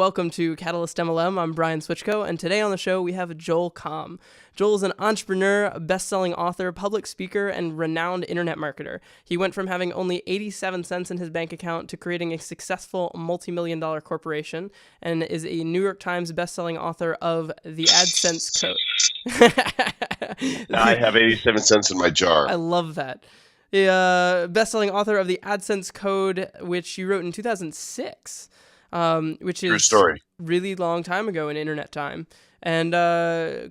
welcome to CatalystMLM. I'm Brian Switchko, and today on the show we have Joel Comm. Joel is an entrepreneur, best-selling author, public speaker, and renowned internet marketer. He went from having only 87 cents in his bank account to creating a successful multi-million-dollar corporation, and is a New York Times best-selling author of The AdSense Code. I have 87 cents in my jar. I love that. The best-selling author of The AdSense Code, which you wrote in 2006. Which is True story. Really long time ago in internet time. And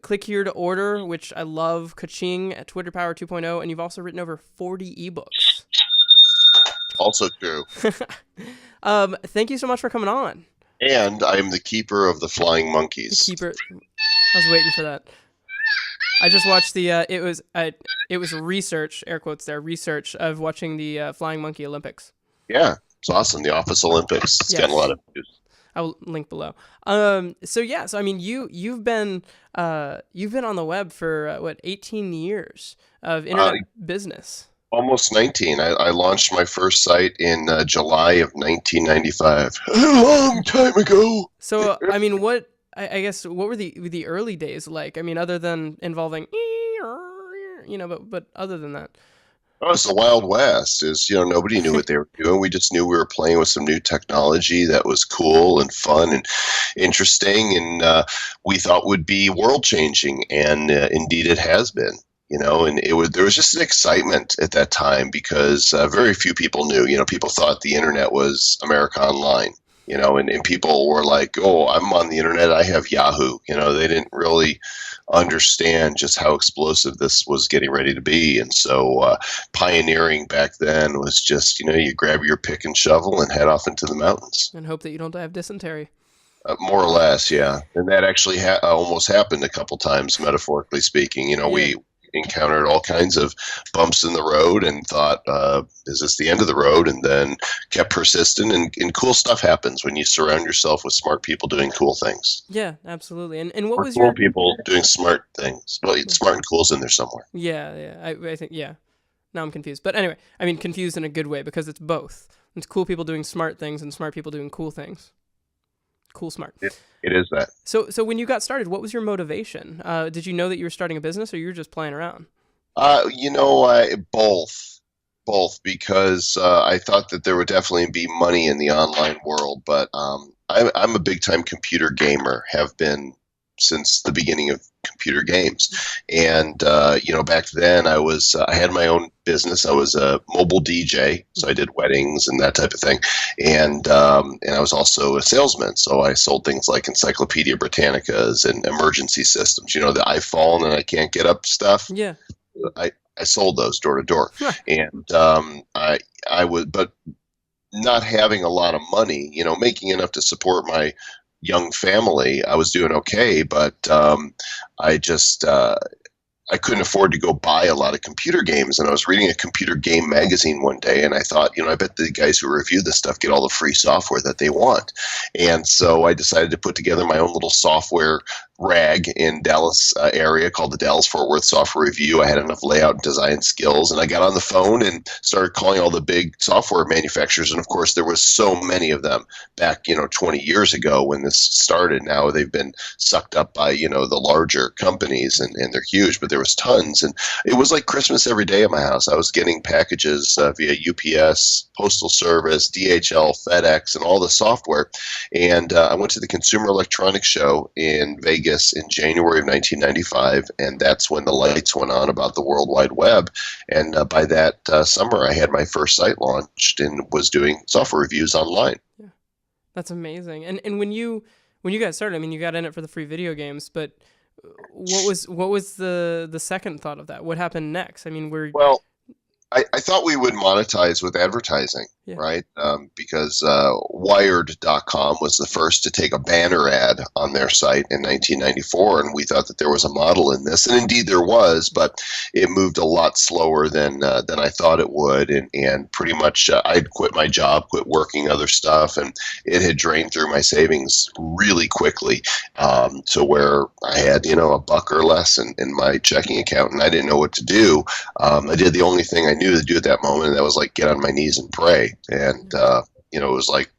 Click Here to Order, which I love, Ka-Ching, Twitter Power 2.0, and you've also written over 40 ebooks. Also true. Thank you so much for coming on. And I'm the keeper of the flying monkeys. The keeper. I was waiting for that. I just watched the. It was research, air quotes there, research of watching the Flying Monkey Olympics. Yeah. It's awesome. The Office Olympics. It's getting a lot of views. I'll link below. So I mean, you've been on the web for 18 years of internet business. Almost 19. I launched my first site in July of 1995. A long time ago. So I mean, I guess what were the early days like? I mean, other than involving, but other than that. Oh, it's the Wild West. Nobody knew what they were doing. We just knew we were playing with some new technology that was cool and fun and interesting, and we thought would be world changing. And indeed, it has been. And there was just an excitement at that time because very few people knew. People thought the internet was America Online. And people were like, "Oh, I'm on the internet. I have Yahoo." They didn't really understand just how explosive this was getting ready to be. And so pioneering back then was just, you grab your pick and shovel and head off into the mountains. And hope that you don't die of dysentery. More or less, yeah. And that actually almost happened a couple times, metaphorically speaking. We encountered all kinds of bumps in the road and thought, is this the end of the road? And then kept persistent, and cool stuff happens when you surround yourself with smart people doing cool things. Yeah, absolutely. And what was cool people doing smart things? Well, smart and cool's in there somewhere. Yeah. I think, yeah. Now I'm confused. But anyway, I mean confused in a good way because it's both. It's cool people doing smart things and smart people doing cool things. Cool, smart. It is that. So when you got started, what was your motivation? Did you know that you were starting a business, or you were just playing around? Both, because I thought that there would definitely be money in the online world, but I'm a big time computer gamer, have been since the beginning of computer games. And back then I had my own business. I was a mobile DJ, so I did weddings and that type of thing. And I was also a salesman, so I sold things like Encyclopedia Britannicas and emergency systems. The I've fallen and I can't get up stuff. Yeah. I sold those door to door. Huh. And I was, but not having a lot of money, making enough to support my young family, I was doing okay, but I couldn't afford to go buy a lot of computer games. And I was reading a computer game magazine one day, and I thought, I bet the guys who review this stuff get all the free software that they want. And so I decided to put together my own little software rag in Dallas area called the Dallas Fort Worth Software Review. I had enough layout and design skills, and I got on the phone and started calling all the big software manufacturers. And of course, there was so many of them back, 20 years ago when this started. Now they've been sucked up by, the larger companies, and they're huge, but there was tons. And it was like Christmas every day at my house. I was getting packages via UPS, Postal Service, DHL, FedEx, and all the software. And I went to the Consumer Electronics Show in Vegas in January of 1995, and that's when the lights went on about the World Wide Web. And by that summer, I had my first site launched and was doing software reviews online. Yeah, that's amazing. And when you got started, I mean, you got in it for the free video games, but what was the second thought of that? What happened next? I mean, I thought we would monetize with advertising, right? Because Wired.com was the first to take a banner ad on their site in 1994, and we thought that there was a model in this, and indeed there was, but it moved a lot slower than I thought it would, and pretty much I'd quit my job, quit working other stuff, and it had drained through my savings really quickly, to where I had a buck or less in my checking account, and I didn't know what to do. I did the only thing I knew to do at that moment, and that was like get on my knees and pray. And it was like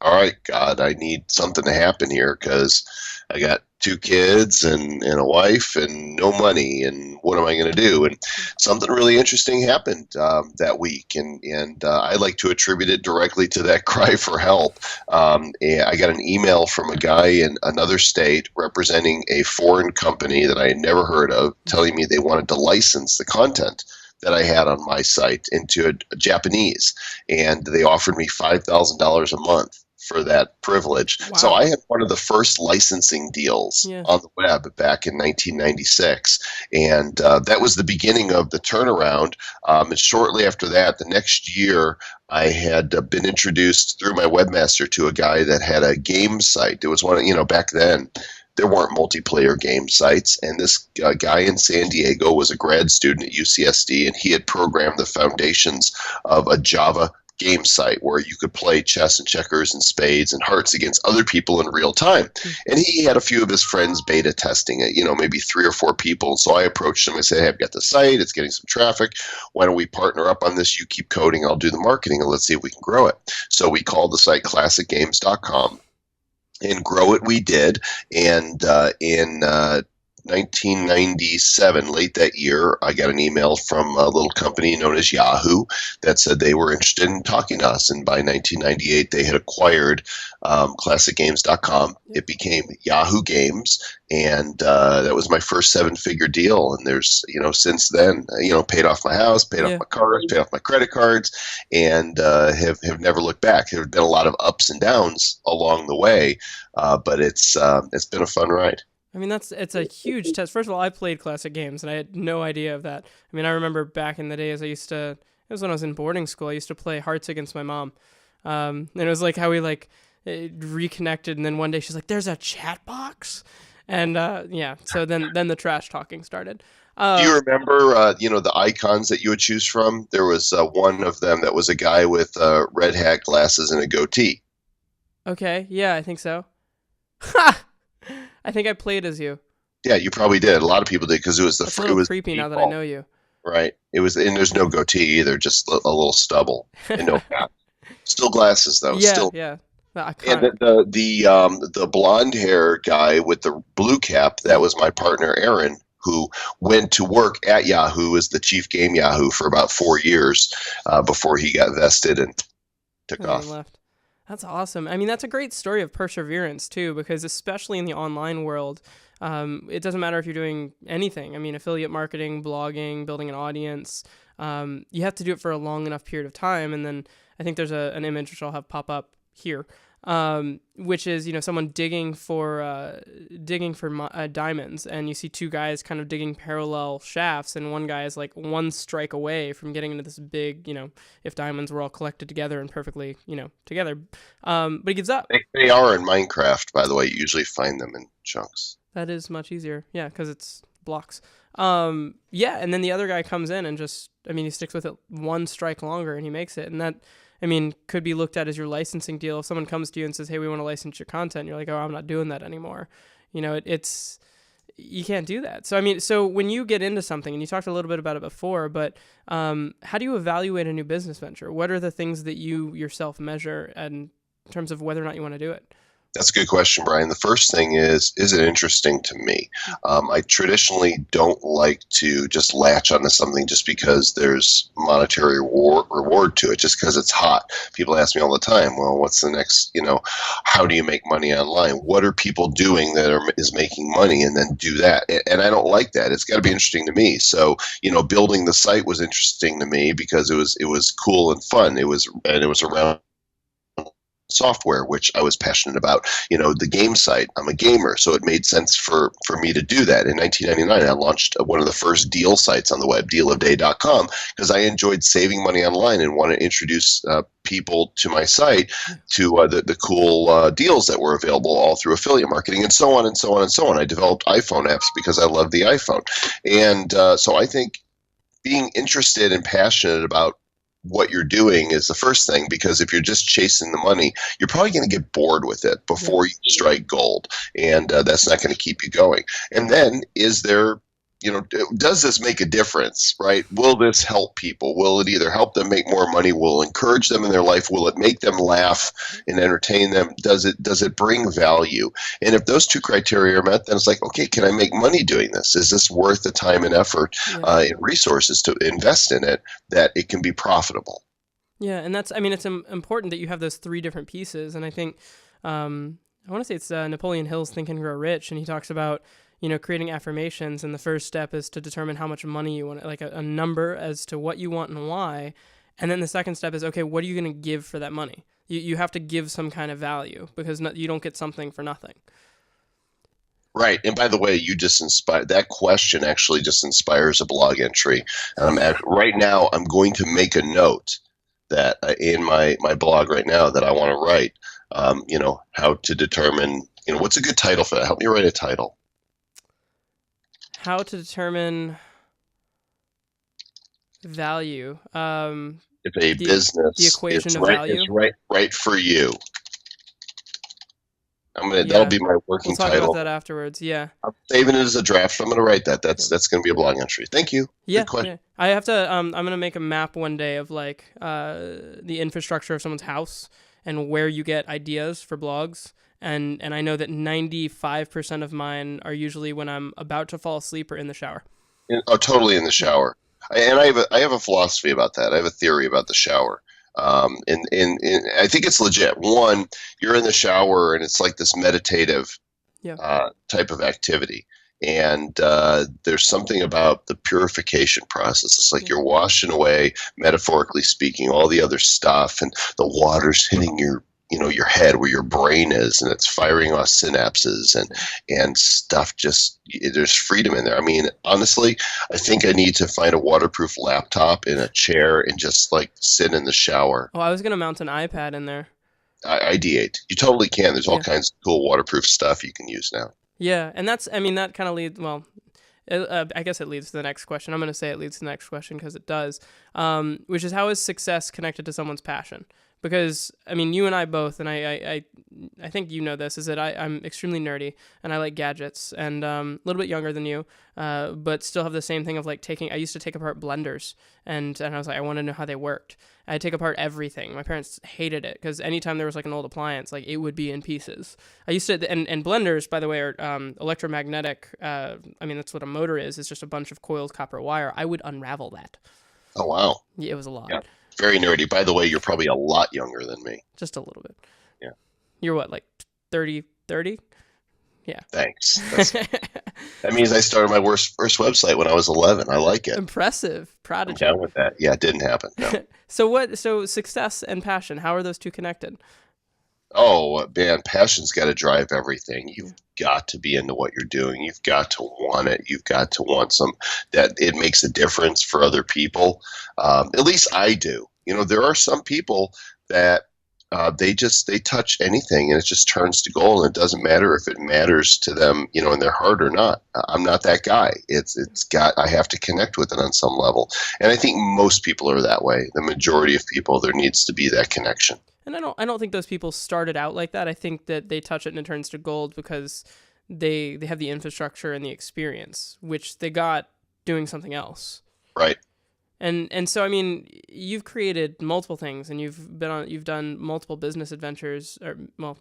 all right, God, I need something to happen here because I got two kids and a wife and no money, and what am I going to do? And something really interesting happened that week, and I like to attribute it directly to that cry for help. And I got an email from a guy in another state representing a foreign company that I had never heard of, telling me they wanted to license the content that I had on my site into a Japanese, and they offered me $5,000 a month for that privilege. So Wow. I had one of the first licensing deals Yeah. on the web back in 1996, and that was the beginning of the turnaround. And shortly after that, the next year, I had been introduced through my webmaster to a guy that had a game site. It was one of, back then, there weren't multiplayer game sites, and this guy in San Diego was a grad student at UCSD, and he had programmed the foundations of a Java game site where you could play chess and checkers and spades and hearts against other people in real time. And he had a few of his friends beta testing it, maybe 3 or 4 people. So I approached him and said, hey, I've got the site, it's getting some traffic. Why don't we partner up on this? You keep coding, I'll do the marketing, and let's see if we can grow it. So we called the site classicgames.com. And grow it we did. And in 1997, late that year, I got an email from a little company known as Yahoo that said they were interested in talking to us. And by 1998, they had acquired ClassicGames.com. It became Yahoo Games, and that was my first 7-figure deal. And there's, since then, paid off my house, paid off my cars, paid off my credit cards, and have never looked back. There have been a lot of ups and downs along the way, but it's been a fun ride. I mean, it's a huge test. First of all, I played classic games, and I had no idea of that. I mean, I remember back in the days, it was when I was in boarding school, I used to play Hearts against my mom. And it was like how we reconnected, and then one day she's like, there's a chat box? And so then the trash talking started. Do you remember, the icons that you would choose from? There was one of them that was a guy with red hat, glasses, and a goatee. Okay, yeah, I think so. Ha! I think I played as you. Yeah, you probably did. A lot of people did because it was That's a little creepy now that I know you. Right. It was, and there's no goatee either, just a little stubble and no cap. Still glasses though. Yeah, Still. yeah. And the blonde hair guy with the blue cap, that was my partner Aaron, who went to work at Yahoo as the chief game Yahoo for about 4 years before he got vested and took off. Left. That's awesome. I mean, that's a great story of perseverance too, because especially in the online world, it doesn't matter if you're doing anything. I mean, affiliate marketing, blogging, building an audience, you have to do it for a long enough period of time. And then I think there's an image which I'll have pop up here, which is, someone digging for diamonds, and you see two guys kind of digging parallel shafts, and one guy is like one strike away from getting into this big, if diamonds were all collected together and perfectly, together. But he gives up. They are in Minecraft, by the way. You usually find them in chunks. That is much easier. Yeah, because it's blocks. And then the other guy comes in and he sticks with it one strike longer and he makes it. And that, could be looked at as your licensing deal. If someone comes to you and says, hey, we want to license your content, you're like, oh, I'm not doing that anymore. It's, you can't do that. So when you get into something, and you talked a little bit about it before, but how do you evaluate a new business venture? What are the things that you yourself measure in terms of whether or not you want to do it? That's a good question, Brian. The first thing is it interesting to me? I traditionally don't like to just latch onto something just because there's monetary reward to it, just because it's hot. People ask me all the time, well, what's the next, how do you make money online? What are people doing that is making money, and then do that? And I don't like that. It's got to be interesting to me. So, building the site was interesting to me because it was cool and fun. It was around software, which I was passionate about. The game site, I'm a gamer, so it made sense for me to do that. In 1999, I launched one of the first deal sites on the web, dealofday.com, because I enjoyed saving money online and wanted to introduce people to my site to the cool deals that were available all through affiliate marketing, and so on and so on and so on. I developed iPhone apps because I love the iPhone. And so I think being interested and passionate about what you're doing is the first thing, because if you're just chasing the money, you're probably going to get bored with it before you strike gold, and that's not going to keep you going. And then, is there does this make a difference, right? Will this help people? Will it either help them make more money? Will it encourage them in their life? Will it make them laugh and entertain them? Does it bring value? And if those two criteria are met, then it's like, okay, can I make money doing this? Is this worth the time and effort and resources to invest in it, that it can be profitable? Yeah, and it's important that you have those three different pieces. And I think, I want to say it's Napoleon Hill's Think and Grow Rich, and he talks about, creating affirmations. And the first step is to determine how much money you want, like a number as to what you want and why. And then the second step is, okay, what are you going to give for that money? You have to give some kind of value, because you don't get something for nothing. Right. And by the way, you just inspired, that question actually just inspires a blog entry. Right now, I'm going to make a note that in my blog right now that I want to write, how to determine, what's a good title for that? Help me write a title. How to determine value. If a business, the equation of value. It's right for you. That'll be my working title. We'll talk about that afterwards. Yeah. I'm saving it as a draft. I'm going to write that. That's going to be a blog entry. Thank you. Yeah. I have to. I'm going to make a map one day of the infrastructure of someone's house and where you get ideas for blogs. And I know that 95% of mine are usually when I'm about to fall asleep or in the shower. Totally in the shower. And I have a philosophy about that. I have a theory about the shower. And I think it's legit. One, you're in the shower and it's like this meditative type of activity. And there's something about the purification process. It's like you're washing away, metaphorically speaking, all the other stuff, and the water's hitting your head where your brain is, and it's firing off synapses and stuff. There's freedom in there. I mean, honestly, I think I need to find a waterproof laptop in a chair and just sit in the shower. Oh, I was going to mount an iPad in there. Ideate. You totally can. There's all kinds of cool waterproof stuff you can use now. Yeah. And that kind of leads, I guess it leads to the next question. I'm going to say it leads to the next question because it does, which is, how is success connected to someone's passion? Because, you and I both, and I think you know this, is that I'm extremely nerdy, and I like gadgets, and a little bit younger than you, but still have the same thing of I used to take apart blenders, and I was like, I want to know how they worked. I'd take apart everything. My parents hated it, because anytime there was an old appliance, it would be in pieces. I used to, and blenders, by the way, are electromagnetic. That's what a motor is. It's just a bunch of coiled copper wire. I would unravel that. Oh, wow. Yeah, it was a lot. Yeah. Very nerdy. By the way, you're probably a lot younger than me. Just a little bit. Yeah. You're what, 30? Yeah. Thanks. That means I started my first website when I was 11. I like it. Impressive. Prodigy. I'm down with that. Yeah, it didn't happen. No. So success and passion, how are those two connected? Oh, man, passion's got to drive everything. You've got to be into what you're doing. You've got to want it. You've got to want that it makes a difference for other people. At least I do. There are some people that they touch anything and it just turns to gold, and it doesn't matter if it matters to them, in their heart or not. I'm not that guy. I have to connect with it on some level. And I think most people are that way. The majority of people, there needs to be that connection. And I don't think those people started out like that. I think that they touch it and it turns to gold because they have the infrastructure and the experience, which they got doing something else. Right. And so you've created multiple things, and you've done multiple business adventures,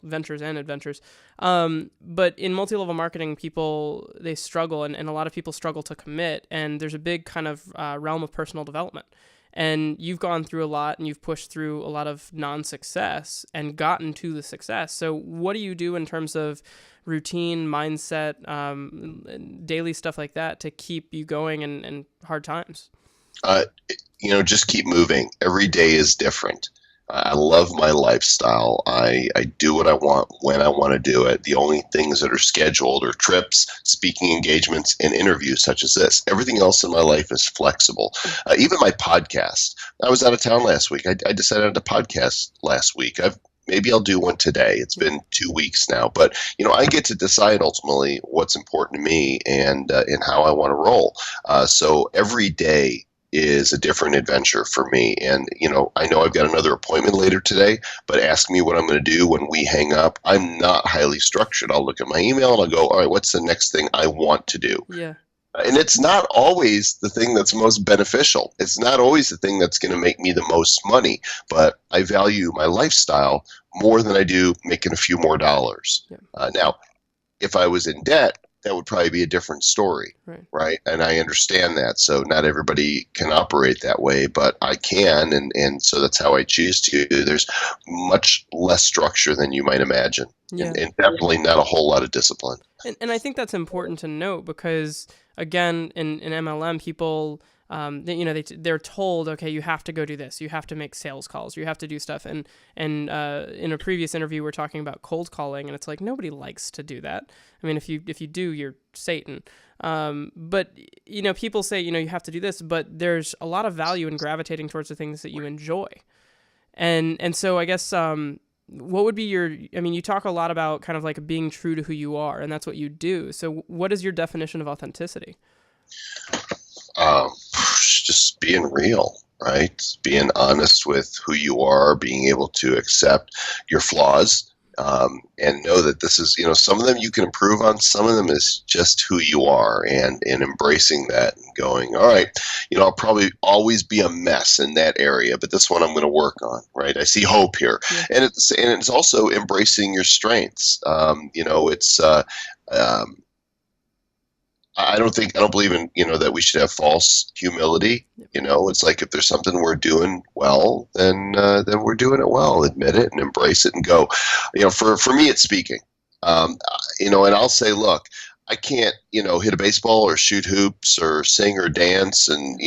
ventures and adventures. But in multi-level marketing, people, they struggle, and a lot of people struggle to commit. And there's a big kind of realm of personal development. And you've gone through a lot, and you've pushed through a lot of non-success and gotten to the success. So what do you do in terms of routine, mindset, daily stuff like that to keep you going in hard times? Just keep moving. Every day is different. I love my lifestyle. I do what I want when I want to do it. The only things that are scheduled are trips, speaking engagements, and interviews such as this. Everything else in my life is flexible. Even my podcast. I was out of town last week. I decided to podcast last week. Maybe I'll do one today. It's been 2 weeks now, but I get to decide ultimately what's important to me and how I want to roll. So every day is a different adventure for me. And, I know I've got another appointment later today, but ask me what I'm going to do when we hang up. I'm not highly structured. I'll look at my email and I'll go, all right, what's the next thing I want to do? Yeah. And it's not always the thing that's most beneficial. It's not always the thing that's going to make me the most money, but I value my lifestyle more than I do making a few more dollars. Yeah. Now, if I was in debt, that would probably be a different story, Right. right? And I understand that. So not everybody can operate that way, but I can, and so that's how I choose to. There's much less structure than you might imagine, Yeah. and definitely not a whole lot of discipline. And I think that's important to note because, again, in MLM, people, they're told, okay, you have to go do this, you have to make sales calls, you have to do stuff. And in a previous interview, we're talking about cold calling, and it's like nobody likes to do that. I mean, if you do, you're Satan. But people say, you have to do this, but there's a lot of value in gravitating towards the things that you enjoy. And so I guess what would be you talk a lot about kind of like being true to who you are, and that's what you do. So what is your definition of authenticity? Just being real, right? Being honest with who you are, being able to accept your flaws, and know that this is, some of them you can improve on, some of them is just who you are, and embracing that and going, all right, I'll probably always be a mess in that area, but this one I'm going to work on, right? I see hope here. Yeah. And it's also embracing your strengths. I don't believe in, that we should have false humility. It's like if there's something we're doing well, then we're doing it well. Admit it and embrace it and go. For me, it's speaking. And I'll say, look, I can't, hit a baseball or shoot hoops or sing or dance. And,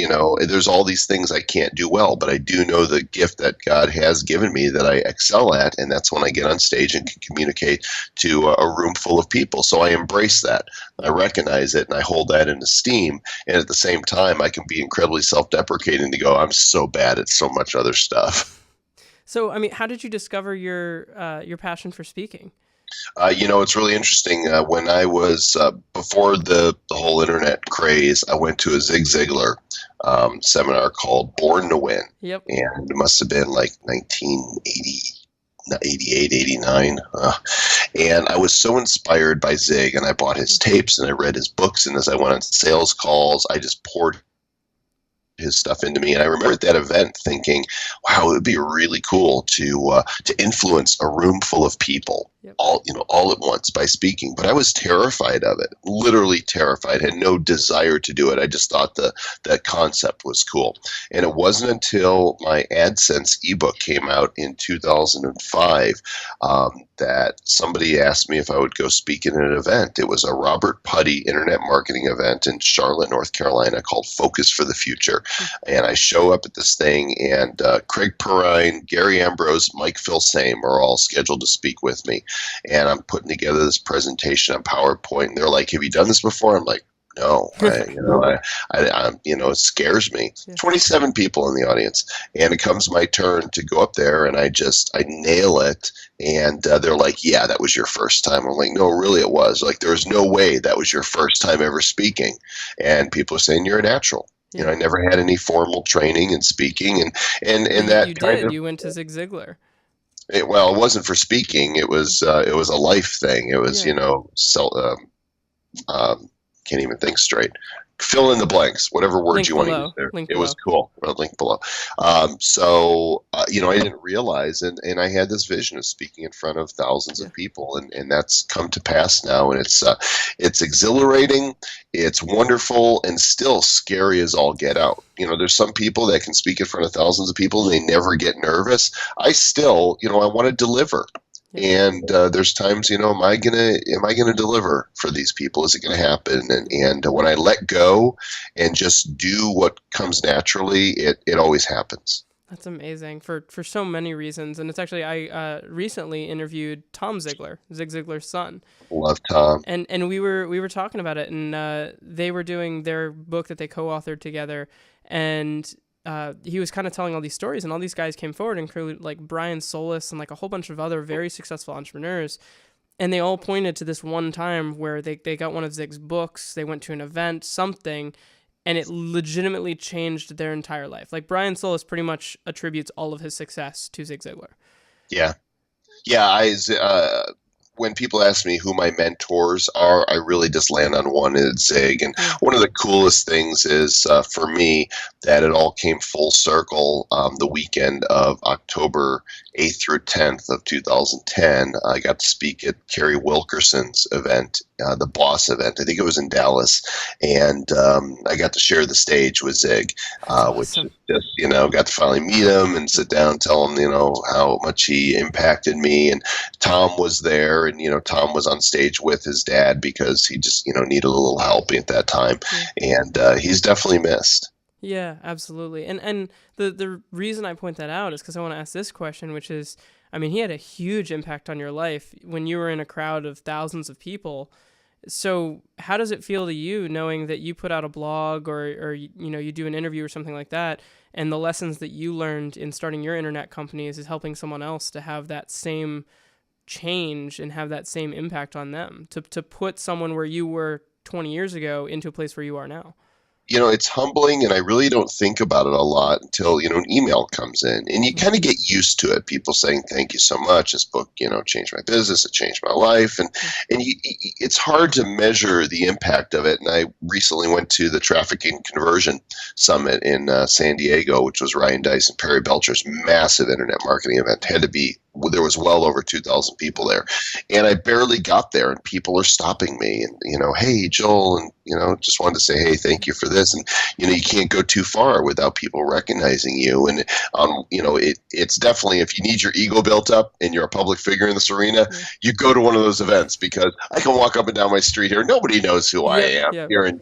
there's all these things I can't do well, but I do know the gift that God has given me that I excel at. And that's when I get on stage and can communicate to a room full of people. So I embrace that. I recognize it and I hold that in esteem. And at the same time, I can be incredibly self-deprecating to go, I'm so bad at so much other stuff. So, how did you discover your passion for speaking? It's really interesting. When I was before the whole internet craze, I went to a Zig Ziglar seminar called Born to Win. Yep. And it must have been like 1980, 88, 89. And I was so inspired by Zig, and I bought his tapes and I read his books. And as I went on sales calls, I just poured his stuff into me. And I remember at that event thinking, wow, it would be really cool to influence a room full of people. Yep. all at once by speaking. But I was terrified of it, literally terrified, had no desire to do it. I just thought that concept was cool. And it wasn't until my AdSense ebook came out in 2005 that somebody asked me if I would go speak in an event. It was a Robert Putty internet marketing event in Charlotte, North Carolina called Focus for the Future. And I show up at this thing, and Craig Perrine, Gary Ambrose, Mike Filsame are all scheduled to speak with me. And I'm putting together this presentation on PowerPoint, and they're like, "Have you done this before?" I'm like, "No." It scares me. Yeah. 27 people in the audience, and it comes my turn to go up there, and I nail it. And they're like, "Yeah, that was your first time." I'm like, "No, really, it was. Like, there's no way that was your first time ever speaking." And people are saying, "You're a natural." Yeah. I never had any formal training in speaking, and you did. You went to Zig Ziglar. It wasn't for speaking. It was a life thing. It was, can't even think straight. Fill in the blanks, whatever words you want to use there. It was cool. Link below. I didn't realize, and I had this vision of speaking in front of thousands of people, and that's come to pass now. And it's exhilarating, it's wonderful, and still scary as all get out. There's some people that can speak in front of thousands of people and they never get nervous. I still, I want to deliver. And there's times, am I gonna deliver for these people? Is it gonna happen? And when I let go and just do what comes naturally, it always happens. That's amazing for so many reasons. And it's actually, I recently interviewed Tom Ziglar, Zig Ziglar's son. Love Tom. And we were talking about it, and they were doing their book that they co-authored together, and he was kind of telling all these stories, and all these guys came forward, including like Brian Solis and like a whole bunch of other very successful entrepreneurs. And they all pointed to this one time where they got one of Zig's books, they went to an event, something, and it legitimately changed their entire life. Like Brian Solis pretty much attributes all of his success to Zig Ziglar. Yeah. Yeah. when people ask me who my mentors are, I really just land on one, and it's Zig. And Yeah. one of the coolest things is for me that it all came full circle the weekend of October 8th through 10th of 2010. I got to speak at Kerry Wilkerson's event, the Boss event. I think it was in Dallas. And I got to share the stage with Zig, That's which awesome. is just, got to finally meet him and sit down and tell him, how much he impacted me. And Tom was there, and Tom was on stage with his dad because he just needed a little help at that time, Yeah. and he's definitely missed. Yeah, absolutely. And the reason I point that out is because I want to ask this question, which is, I mean, he had a huge impact on your life when you were in a crowd of thousands of people. So how does it feel to you knowing that you put out a blog or you do an interview or something like that, and the lessons that you learned in starting your internet companies is helping someone else to have that same change and have that same impact on them, to put someone where you were 20 years ago into a place where you are now? It's humbling, and I really don't think about it a lot until, an email comes in, and you kind of get used to it. People saying, thank you so much. This book, changed my business. It changed my life. It's hard to measure the impact of it. And I recently went to the Trafficking Conversion Summit in San Diego, which was Ryan Dice and Perry Belcher's massive internet marketing event. There was well over 2,000 people there. And I barely got there, and people are stopping me and, hey, Joel, and, just wanted to say, hey, thank you for this. And, you can't go too far without people recognizing you. And, it's definitely, if you need your ego built up and you're a public figure in this arena, you go to one of those events, because I can walk up and down my street here. Nobody knows who I am here in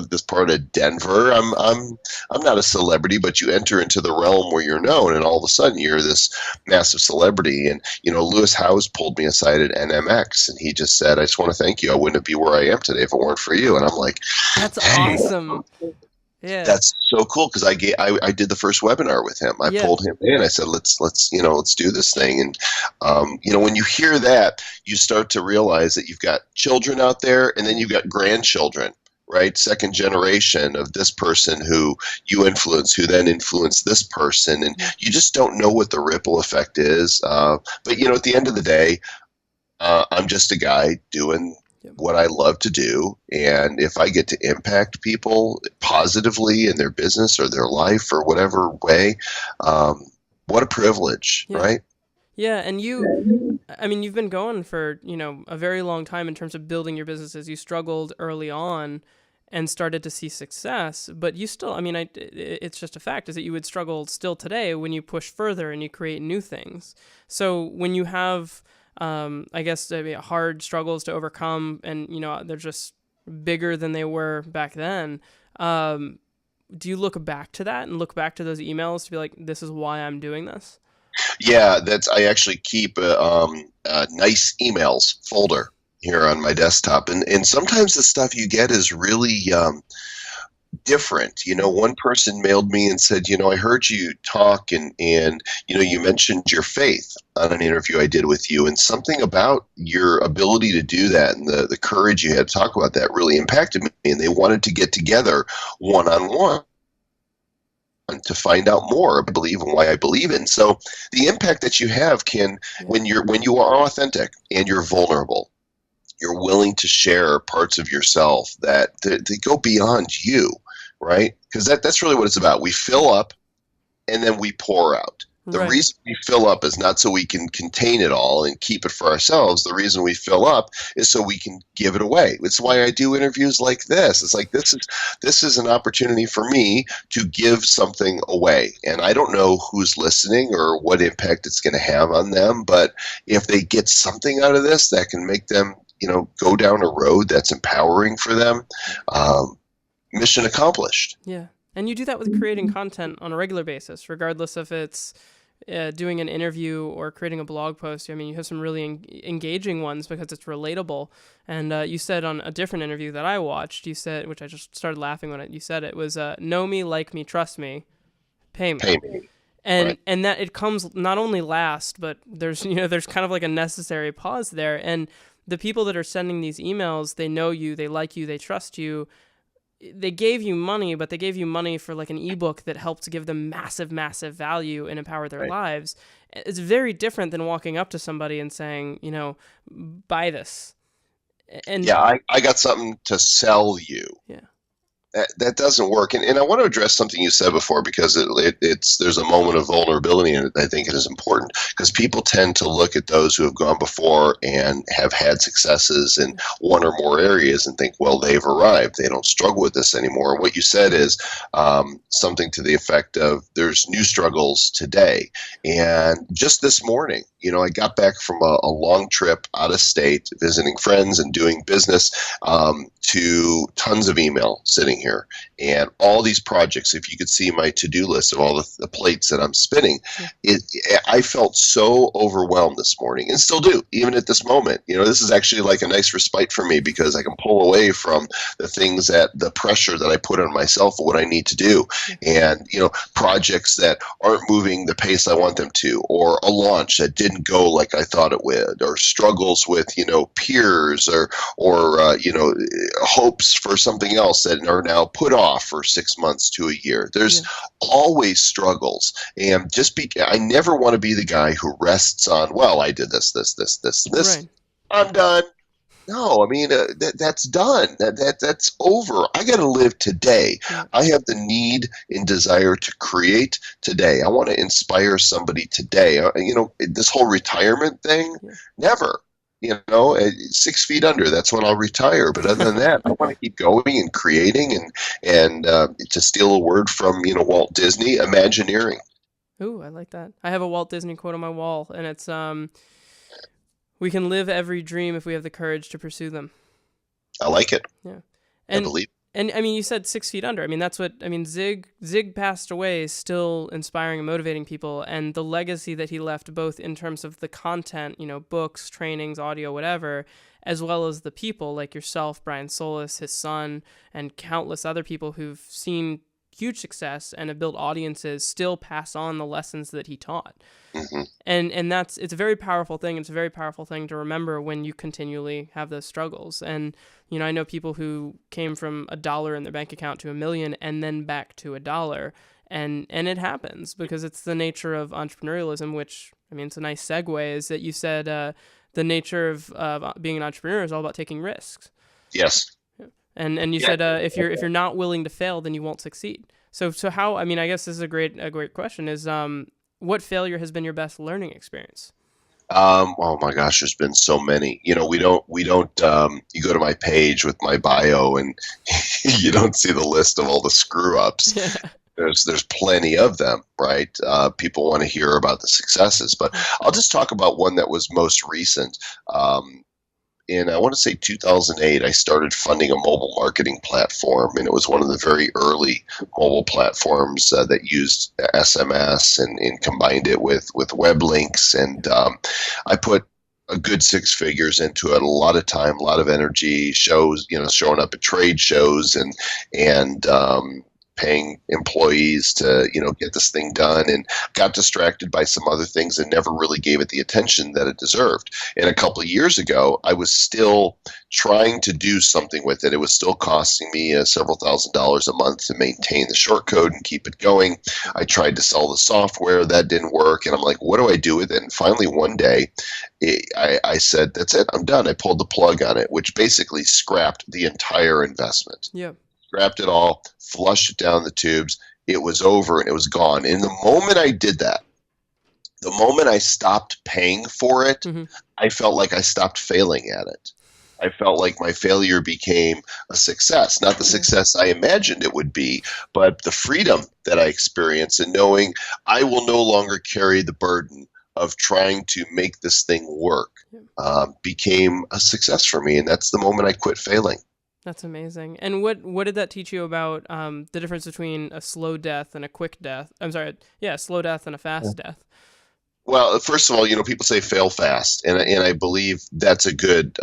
this part of Denver. I'm not a celebrity, but you enter into the realm where you're known, and all of a sudden you're this massive celebrity. And, Lewis Howes pulled me aside at NMX, and he just said, I just want to thank you. I wouldn't be where I am today if it weren't for you. And I'm like, That's hey, awesome. Yeah. that's so cool, because I did the first webinar with him. I pulled him in. I said, let's do this thing. And when you hear that, you start to realize that you've got children out there, and then you've got grandchildren, right? Second generation of this person who you influence, who then influenced this person, and you just don't know what the ripple effect is. But at the end of the day, I'm just a guy doing what I love to do. And if I get to impact people positively in their business or their life or whatever way, what a privilege, right? Yeah, and you've been going for, a very long time in terms of building your businesses. You struggled early on and started to see success, but you still, it's just a fact is that you would struggle still today when you push further and you create new things. So when you have, hard struggles to overcome, and, they're just bigger than they were back then, do you look back to that and look back to those emails to be like, this is why I'm doing this? Yeah, I actually keep a nice emails folder here on my desktop, and sometimes the stuff you get is really different. One person mailed me and said, I heard you talk, and you mentioned your faith on an interview I did with you, and something about your ability to do that and the courage you had to talk about that really impacted me, and they wanted to get together one-on-one to find out more, I believe, and why I believe in. So the impact that you have can, when you are authentic and you're vulnerable, you're willing to share parts of yourself that they go beyond you, right? Because that's really what it's about. We fill up and then we pour out. The reason we fill up is not so we can contain it all and keep it for ourselves. The reason we fill up is so we can give it away. It's why I do interviews like this. It's like this is an opportunity for me to give something away. And I don't know who's listening or what impact it's going to have on them, but if they get something out of this that can make them, go down a road that's empowering for them, mission accomplished. Yeah. And you do that with creating content on a regular basis, regardless if it's doing an interview or creating a blog post. You have some really engaging ones because it's relatable. And you said on a different interview that I watched, you said, which I just started laughing when you said it, was know me, like me, trust me, pay me. Pay me. And and that it comes not only last, but there's kind of like a necessary pause there. And the people that are sending these emails, they know you, they like you, they trust you. they gave you money, but they gave you money for like an ebook that helped give them massive, massive value and empower their lives. It's very different than walking up to somebody and saying, buy this. And Yeah, I got something to sell you. yeah. That doesn't work. And I want to address something you said before, because there's a moment of vulnerability in it. I think it is important, because people tend to look at those who have gone before and have had successes in one or more areas and think, well, they've arrived. They don't struggle with this anymore. And what you said is something to the effect of, there's new struggles today. And just this morning, I got back from a long trip out of state, visiting friends and doing business, to tons of email sitting here, and all these projects. If you could see my to-do list of all the plates that I'm spinning, I felt so overwhelmed this morning, and still do, even at this moment. This is actually like a nice respite for me, because I can pull away from the pressure that I put on myself of what I need to do. And, projects that aren't moving the pace I want them to, or a launch that didn't go like I thought it would, or struggles with, peers, or hopes for something else that are now put off for 6 months to a year. There's always struggles. And I never want to be the guy who rests on, well, I did this. Right. I'm done. No, I mean, that's done. That's over. I got to live today. I have the need and desire to create today. I want to inspire somebody today. This whole retirement thing, never. 6 feet under, that's when I'll retire. But other than that, I want to keep going and creating, and to steal a word from Walt Disney, Imagineering. Ooh, I like that. I have a Walt Disney quote on my wall, and it's we can live every dream if we have the courage to pursue them. I like it. Yeah, I believe. And I mean, you said 6 feet under. I mean, that's what, Zig passed away still inspiring and motivating people. And the legacy that he left, both in terms of the content, books, trainings, audio, whatever, as well as the people like yourself, Brian Solis, his son, and countless other people who've seen huge success and have built audiences, still pass on the lessons that he taught. Mm-hmm. And it's a very powerful thing. It's a very powerful thing to remember when you continually have those struggles. And, I know people who came from $1 in their bank account to $1 million and then back to $1. And it happens because it's the nature of entrepreneurialism, which, I mean, it's a nice segue, is that you said the nature of being an entrepreneur is all about taking risks. Yes. And you said if you're not willing to fail, then you won't succeed. So how? I mean, I guess this is a great question. Is what failure has been your best learning experience? Oh my gosh, there's been so many. We don't. You go to my page with my bio, and you don't see the list of all the screw ups. Yeah. There's plenty of them, right? People want to hear about the successes, but I'll just talk about one that was most recent. In, I want to say 2008, I started funding a mobile marketing platform, and it was one of the very early mobile platforms that used SMS and combined it with web links. And I put a good 6 figures into it, a lot of time, a lot of energy, shows, showing up at trade shows and paying employees to, get this thing done, and got distracted by some other things and never really gave it the attention that it deserved. And a couple of years ago, I was still trying to do something with it. It was still costing me several $1,000s a month to maintain the short code and keep it going. I tried to sell the software. That didn't work. And I'm like, what do I do with it? And finally, one day, I said, that's it. I'm done. I pulled the plug on it, which basically scrapped the entire investment. Yeah. Scrapped it all, flushed it down the tubes. It was over and it was gone. And the moment I did that, the moment I stopped paying for it, I felt like I stopped failing at it. I felt like my failure became a success, not the success I imagined it would be, but the freedom that I experienced and knowing I will no longer carry the burden of trying to make this thing work became a success for me. And that's the moment I quit failing. That's amazing. And what did that teach you about the difference between a slow death and a quick death? I'm sorry, a slow death and a fast death. Well, first of all, people say fail fast, and I believe that's a good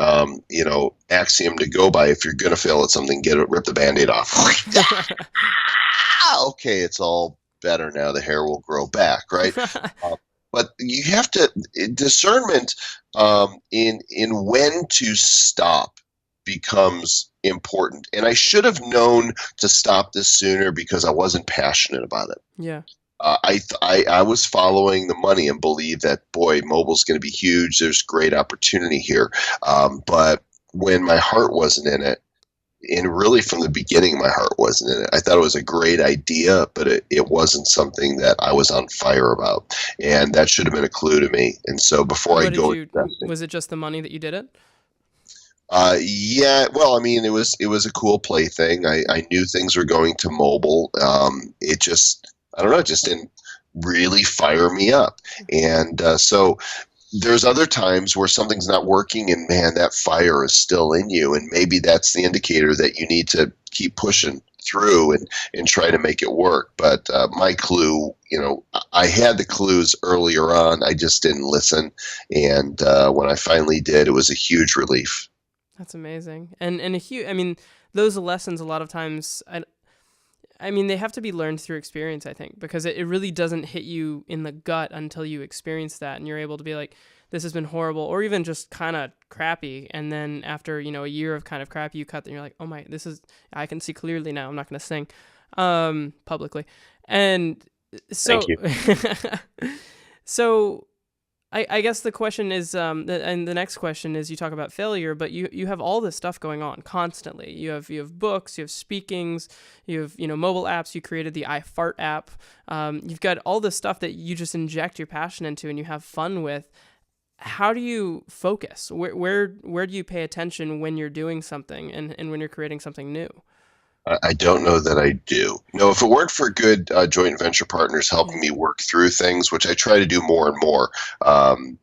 axiom to go by. If you're going to fail at something, rip the Band-Aid off. Okay, it's all better now. The hair will grow back, right? But you have to discernment in when to stop becomes important. And I should have known to stop this sooner because I wasn't passionate about it. Yeah. I was following the money and believed that, boy, mobile's going to be huge. There's great opportunity here. But when my heart wasn't in it, and really from the beginning, my heart wasn't in it. I thought it was a great idea, but it wasn't something that I was on fire about. And that should have been a clue to me. And so before I go investing, was it just the money that you did it? Yeah, well, I mean, it was a cool plaything. I knew things were going to mobile. It just, I don't know, it just didn't really fire me up. And so there's other times where something's not working and, man, that fire is still in you. And maybe that's the indicator that you need to keep pushing through and try to make it work. But my clue, I had the clues earlier on. I just didn't listen. And when I finally did, it was a huge relief. That's amazing. And a huge, I mean, those lessons a lot of times, I mean, they have to be learned through experience, I think, because it really doesn't hit you in the gut until you experience that and you're able to be like, this has been horrible, or even just kind of crappy. And then after, a year of kind of crappy, you cut and you're like, oh my, I can see clearly now. I'm not going to sing publicly. And so, Thank you. So I guess the question is, and the next question is, you talk about failure, but you have all this stuff going on constantly. You have books, you have speakings, you have mobile apps. You created the I Fart app. You've got all this stuff that you just inject your passion into and you have fun with. How do you focus? Where do you pay attention when you're doing something and when you're creating something new? I don't know that I do. No, if it weren't for good joint venture partners helping me work through things, which I try to do more and more,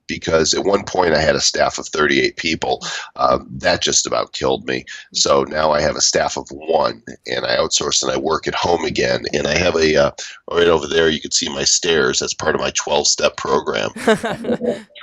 because at one point I had a staff of 38 people. That just about killed me. So now I have a staff of 1, and I outsource and I work at home again. And I have right over there, you can see my stairs. That's part of my 12-step program.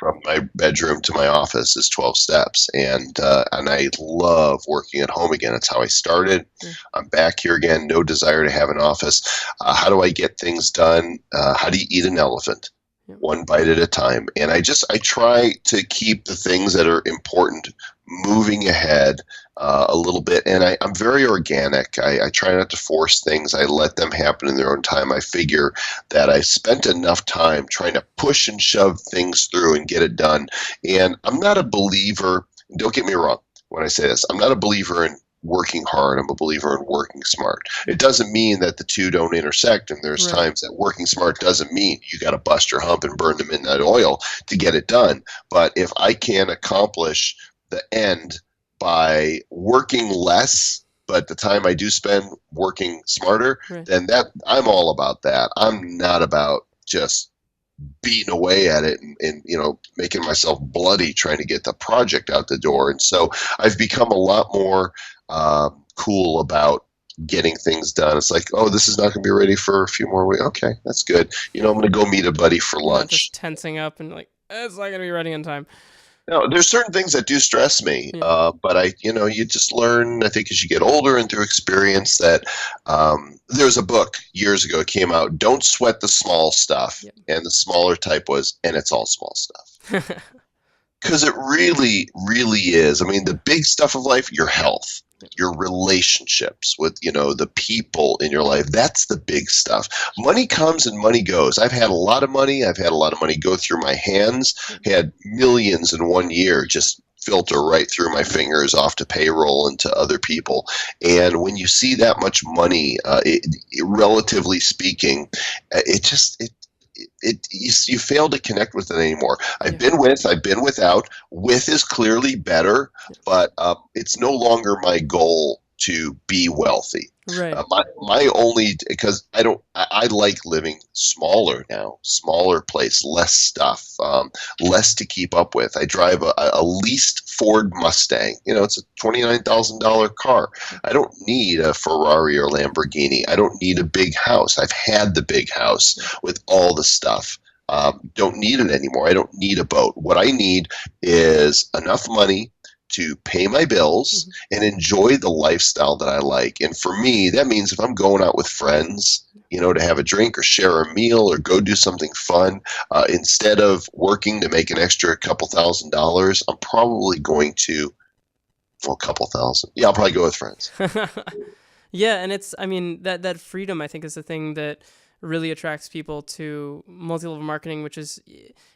From my bedroom to my office is 12 steps. And I love working at home again. It's how I started. I'm back here again, no desire to have an office. How do I get things done? How do you eat an elephant? One bite at a time. And I try to keep the things that are important moving ahead a little bit. And I'm very organic. I try not to force things. I let them happen in their own time. I figure that I spent enough time trying to push and shove things through and get it done. And I'm not a believer, don't get me wrong when I say this, I'm not a believer in working hard. I'm a believer in working smart. It doesn't mean that the two don't intersect, and there's times that working smart doesn't mean you got to bust your hump and burn the midnight oil to get it done. But if I can accomplish the end by working less, but the time I do spend working smarter, then I'm all about that. I'm not about just beating away at it and making myself bloody trying to get the project out the door. And so I've become a lot more cool about getting things done. It's like, oh, this is not going to be ready for a few more weeks. Okay, that's good. I'm going to go meet a buddy for lunch. Just tensing up and like, it's not going to be ready in time. No, there's certain things that do stress me, but you just learn, I think, as you get older and through experience that there's a book years ago, it came out, Don't Sweat the Small Stuff. And the smaller type was, and it's all small stuff. Because it really, really is. I mean, the big stuff of life, your health, your relationships with, the people in your life, that's the big stuff. Money comes and money goes. I've had a lot of money. I've had a lot of money go through my hands, had millions in one year just filter right through my fingers off to payroll and to other people. And when you see that much money, relatively speaking, you fail to connect with it anymore. I've been without. With is clearly better, but it's no longer my goal to be wealthy. Right. My only, because I like living smaller now, smaller place, less stuff, less to keep up with. I drive a leased Ford Mustang. It's a $29,000 car. I don't need a Ferrari or Lamborghini. I don't need a big house. I've had the big house with all the stuff. Don't need it anymore. I don't need a boat. What I need is enough money to pay my bills and enjoy the lifestyle that I like. And for me, that means if I'm going out with friends, to have a drink or share a meal or go do something fun, instead of working to make an extra couple $1,000s, I'm probably going to Well, a couple thousand. Yeah, I'll probably go with friends. Yeah, and I mean, that freedom, I think, is the thing that really attracts people to multi-level marketing, which is,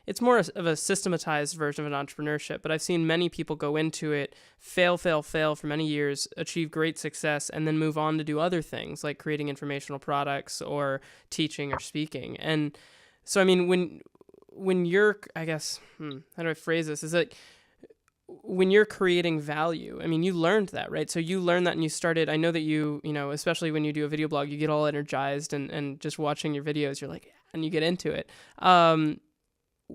it's more of a systematized version of an entrepreneurship. But I've seen many people go into it, fail for many years, achieve great success, and then move on to do other things like creating informational products or teaching or speaking. And so, I mean, when you're, I guess, how do I phrase this? Is that when you're creating value, I mean, you learned that, right? So you learned that and you started, I know that you know, especially when you do a video blog, you get all energized and just watching your videos, you're like, and you get into it.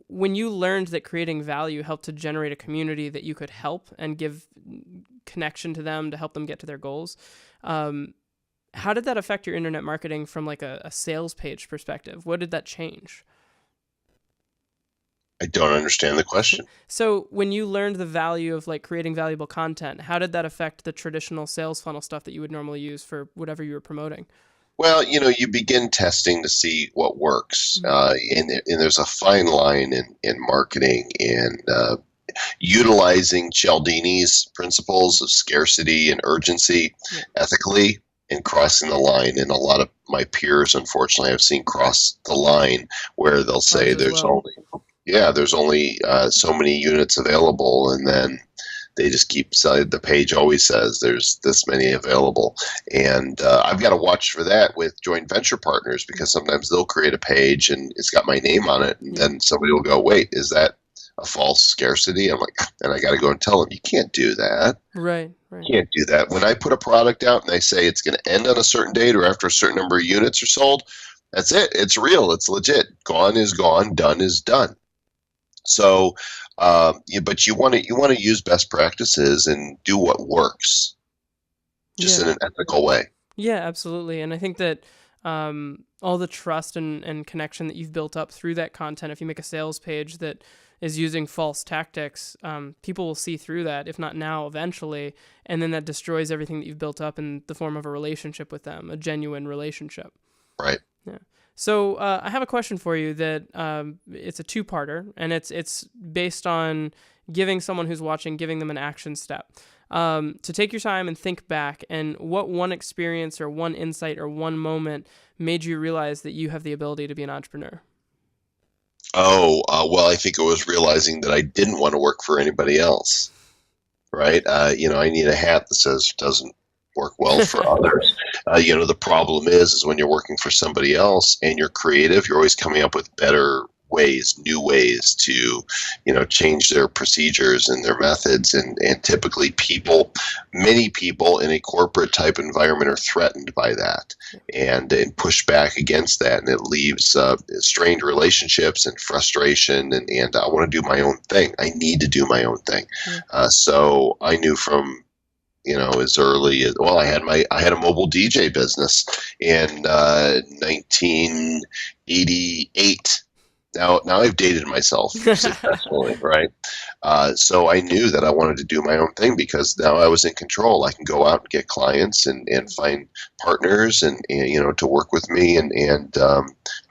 When you learned that creating value helped to generate a community that you could help and give connection to them to help them get to their goals, how did that affect your internet marketing from like a sales page perspective? What did that change? I don't understand the question. So when you learned the value of like creating valuable content, how did that affect the traditional sales funnel stuff that you would normally use for whatever you were promoting? Well, you begin testing to see what works, and there's a fine line in marketing and utilizing Cialdini's principles of scarcity and urgency ethically and crossing the line. And a lot of my peers, unfortunately, I've seen cross the line where they'll say there's only so many units available, and then they just keep selling. The page always says there's this many available, and I've got to watch for that with joint venture partners, because sometimes they'll create a page and it's got my name on it, and then somebody will go, wait, is that a false scarcity? I'm like, and I got to go and tell them, you can't do that. Right. You can't do that. When I put a product out and they say it's going to end on a certain date or after a certain number of units are sold, that's it. It's real. It's legit. Gone is gone. Done is done. So, but you want to use best practices and do what works, just in an ethical way. Yeah, absolutely. And I think that all the trust and connection that you've built up through that content, if you make a sales page that is using false tactics, people will see through that, if not now, eventually, and then that destroys everything that you've built up in the form of a relationship with them, a genuine relationship. Right. Yeah. So I have a question for you that it's a two-parter, and it's based on giving someone who's watching, giving them an action step. To take your time and think back, and what one experience or one insight or one moment made you realize that you have the ability to be an entrepreneur? Well, I think it was realizing that I didn't want to work for anybody else. Right. I need a hat that says doesn't work well for others. The problem is when you're working for somebody else and you're creative, you're always coming up with better ways, new ways to, change their procedures and their methods. And typically many people in a corporate type environment are threatened by that and push back against that. And it leaves strained relationships and frustration. And I want to do my own thing. I need to do my own thing. So I knew from, as early as, I had a mobile DJ business in 1988. Now I've dated myself successfully, right? So I knew that I wanted to do my own thing because now I was in control. I can go out and get clients and find partners and to work with me and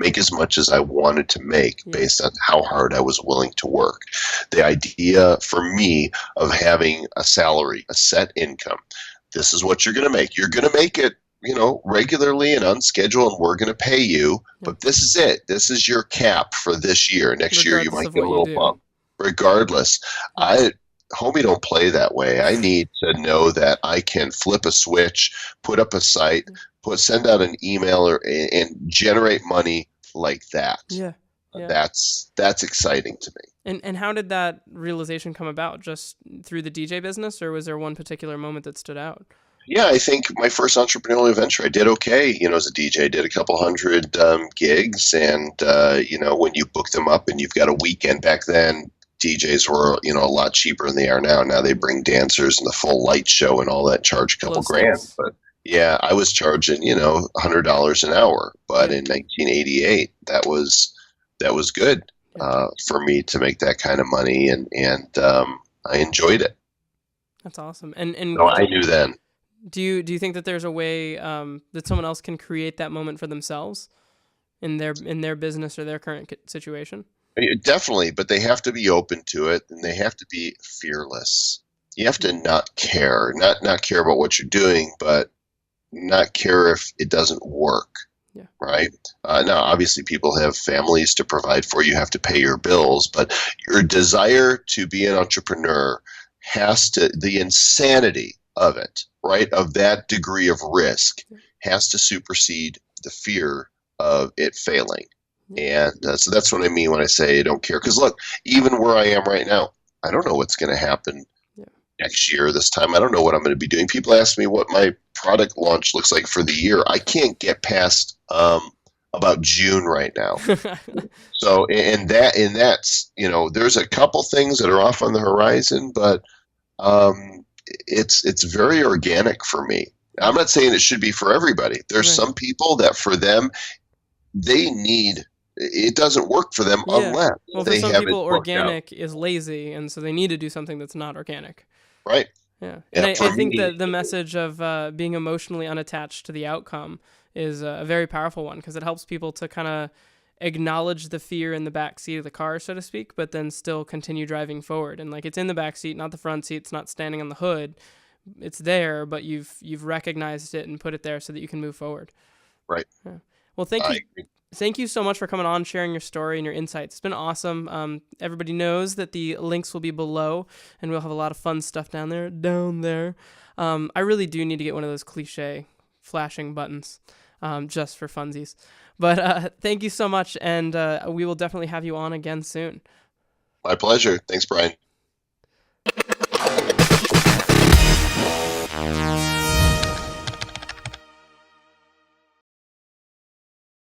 make as much as I wanted to make based on how hard I was willing to work. The idea for me of having a salary, a set income, this is what you're going to make. You're going to make it regularly and on schedule, and we're going to pay you. But this is it. This is your cap for this year. Next year, you might get a little bump. Regardless, homie, don't play that way. I need to know that I can flip a switch, put up a site, send out an email, and generate money like that. Yeah. That's exciting to me. And how did that realization come about? Just through the DJ business, or was there one particular moment that stood out? Yeah, I think my first entrepreneurial venture, I did okay. As a DJ, I did a couple hundred gigs, and when you book them up and you've got a weekend, back then DJs were a lot cheaper than they are now. Now they bring dancers and the full light show and all that, charge a couple grand. But yeah, I was charging $100 an hour. But in 1988, that was good for me to make that kind of money, and I enjoyed it. That's awesome. And so I knew then. Do you think that there's a way that someone else can create that moment for themselves in their business or their current situation? Definitely, but they have to be open to it, and they have to be fearless. you have to not care, not care about what you're doing, but not care if it doesn't work. Yeah. Right. Now, obviously, people have families to provide for. You have to pay your bills, but your desire to be an entrepreneur the insanity of it, right, of that degree of risk has to supersede the fear of it failing. And so that's what I mean when I say I don't care. Because look, even where I am right now, I don't know what's going to happen next year, this time. I don't know what I'm going to be doing. People ask me what my product launch looks like for the year. I can't get past about June right now. So, and that's, there's a couple things that are off on the horizon, but it's very organic for me. I'm not saying it should be for everybody. There's some people that for them, it doesn't work for them unless well, they for some have people, it worked out. organic is lazy, and so they need to do something that's not organic. Right. Yeah. And I think that the message of being emotionally unattached to the outcome is a very powerful one, because it helps people to kind of acknowledge the fear in the back seat of the car, so to speak, but then still continue driving forward. And like, it's in the back seat, not the front seat. It's not standing on the hood. It's there, but you've recognized it and put it there so that you can move forward. Right. Yeah. Well, thank you so much for coming on, sharing your story and your insights. It's been awesome. Everybody knows that the links will be below, and we'll have a lot of fun stuff down there. I really do need to get one of those cliche flashing buttons, just for funsies. But thank you so much, and we will definitely have you on again soon. My pleasure. Thanks, Brian.